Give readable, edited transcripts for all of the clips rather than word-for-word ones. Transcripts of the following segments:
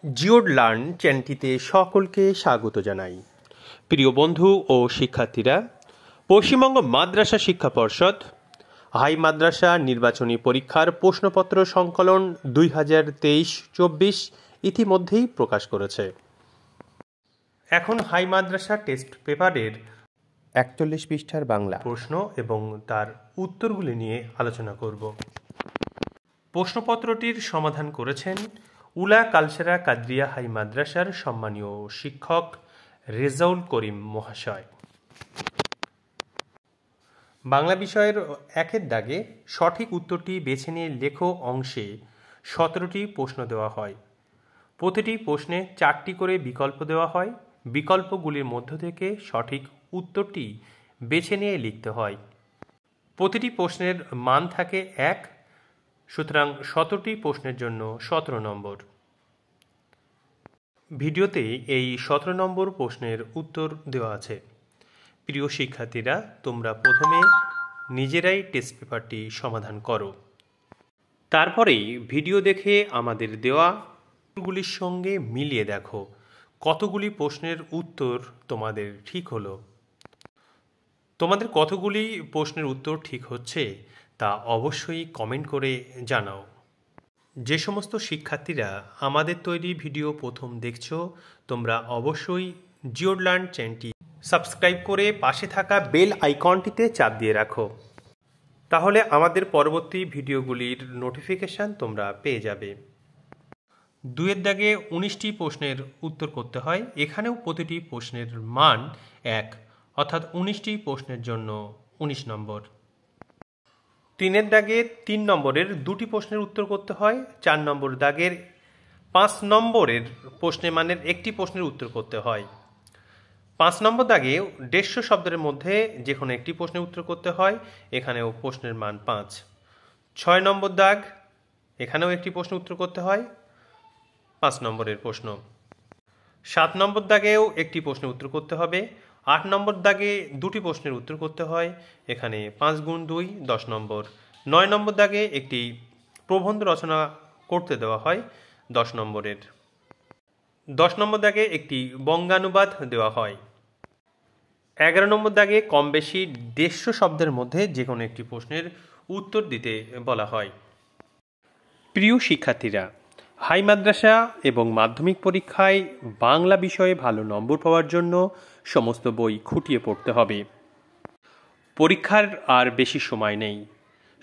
জিওড learn চ্যানেলটিতে সকলকে স্বাগত জানাই। প্রিয় বন্ধু ও শিক্ষার্থীরা, পশ্চিমবঙ্গ মাদ্রাসা শিক্ষা পর্ষদ হাই মাদ্রাসা নির্বাচনী পরীক্ষার প্রশ্নপত্র সংকলন 2023-24 ইতিমধ্যেই প্রকাশ করেছে। এখন হাই মাদ্রাসা টেস্ট পেপারের 41 পৃষ্ঠার বাংলা প্রশ্ন এবং তার উত্তরগুলি নিয়ে আলোচনা করব। প্রশ্নপত্রটির সমাধান করেছেন উলা কালসেরা কাদরিয়া হাই মাদ্রাসার সম্মানীয় শিক্ষক রেজাউল করিম মহাশয়। বাংলা বিষয়ের 1-এর দাগে সঠিক উত্তরটি বেছে নিয়ে লেখো অংশে 17টি প্রশ্ন দেওয়া হয়। প্রতিটি প্রশ্নে 4টি করে বিকল্প দেওয়া হয়। বিকল্পগুলির মধ্য থেকে সঠিক উত্তরটি বেছে নিয়ে লিখতে হয়। প্রতিটি প্রশ্নের মান থাকে 1, সুতরাং 17টি প্রশ্নের জন্য 17 নম্বর। ভিডিওতে এই 17 নম্বর প্রশ্নের উত্তর দেওয়া আছে। প্রিয় শিক্ষার্থীরা, তোমরা প্রথমে নিজেরাই টেস্ট পেপারটি সমাধান করো, তারপরেই ভিডিও দেখে আমাদের দেওয়া উত্তরগুলির সঙ্গে মিলিয়ে দেখো কতগুলি প্রশ্নের উত্তর তোমাদের ঠিক হলো। তোমাদের কতগুলি প্রশ্নের উত্তর ঠিক হচ্ছে তা অবশ্যই কমেন্ট করে জানাও। যে সমস্ত শিক্ষার্থীরা আমাদের তৈরি ভিডিও প্রথম দেখছো, তোমরা অবশ্যই জিওড লার্ন চ্যানেলটি সাবস্ক্রাইব করে পাশে থাকা বেল আইকনটিতে চাপ দিয়ে রাখো, তাহলে আমাদের পরবর্তী ভিডিওগুলির নোটিফিকেশান তোমরা পেয়ে যাবে। 2-এর দাগে 19টি প্রশ্নের উত্তর করতে হয়। এখানেও প্রতিটি প্রশ্নের মান 1, অর্থাৎ 19টি প্রশ্নের জন্য 19 নম্বর। 3-এর দাগে 3 নম্বরের 2টি প্রশ্নের উত্তর করতে হয়। 4 নম্বর দাগের 5 নম্বরের প্রশ্নের মানের 1টি প্রশ্নের উত্তর করতে হয়। 5 নম্বর দাগে 150 শব্দের মধ্যে যে কোনো একটি প্রশ্নের উত্তর করতে হয়। এখানেও প্রশ্নের মান 5। 6 নম্বর দাগ, এখানেও একটি প্রশ্ন উত্তর করতে হয়, 5 নম্বরের প্রশ্ন। 7 নম্বর দাগেও একটি প্রশ্নের উত্তর করতে হবে। 8 নম্বর দাগে 2টি প্রশ্নের উত্তর করতে হয়। এখানে 5 গুণ 2 10 নম্বর। 9 নম্বর দাগে একটি প্রবন্ধ রচনা করতে দেওয়া হয় 10 নম্বরের। 10 নম্বর দাগে একটি বঙ্গানুবাদ দেওয়া হয়। 11 নম্বর দাগে কম বেশি 150 শব্দের মধ্যে যে কোনো একটি প্রশ্নের উত্তর দিতে বলা হয়। প্রিয় শিক্ষার্থীরা, হাই মাদ্রাসা এবং মাধ্যমিক পরীক্ষায় বাংলা বিষয়ে ভালো নম্বর পাওয়ার জন্য সমস্ত বই খুঁটিয়ে পড়তে হবে। পরীক্ষার আর বেশি সময় নেই,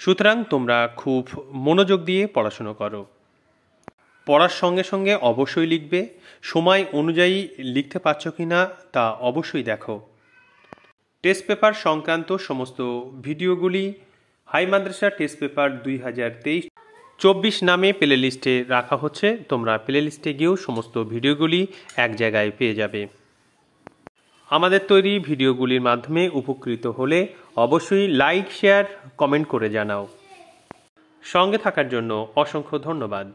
সুতরাং তোমরা খুব মনোযোগ দিয়ে পড়াশুনো করো। পড়ার সঙ্গে সঙ্গে অবশ্যই লিখবে। সময় অনুযায়ী লিখতে পারছো কি না তা অবশ্যই দেখো। টেস্ট পেপার সংক্রান্ত সমস্ত ভিডিওগুলি হাই মাদ্রাসা টেস্ট পেপার 2023-24 নামে প্লে লিস্টে রাখা হচ্ছে। তোমরা প্লে লিস্টে গিয়েও সমস্ত ভিডিওগুলি এক জায়গায় পেয়ে যাবে। আমাদের তৈরি ভিডিওগুলির মাধ্যমে উপকৃত হলে অবশ্যই লাইক, শেয়ার, কমেন্ট করে জানাও। সঙ্গে থাকার জন্য অসংখ্য ধন্যবাদ।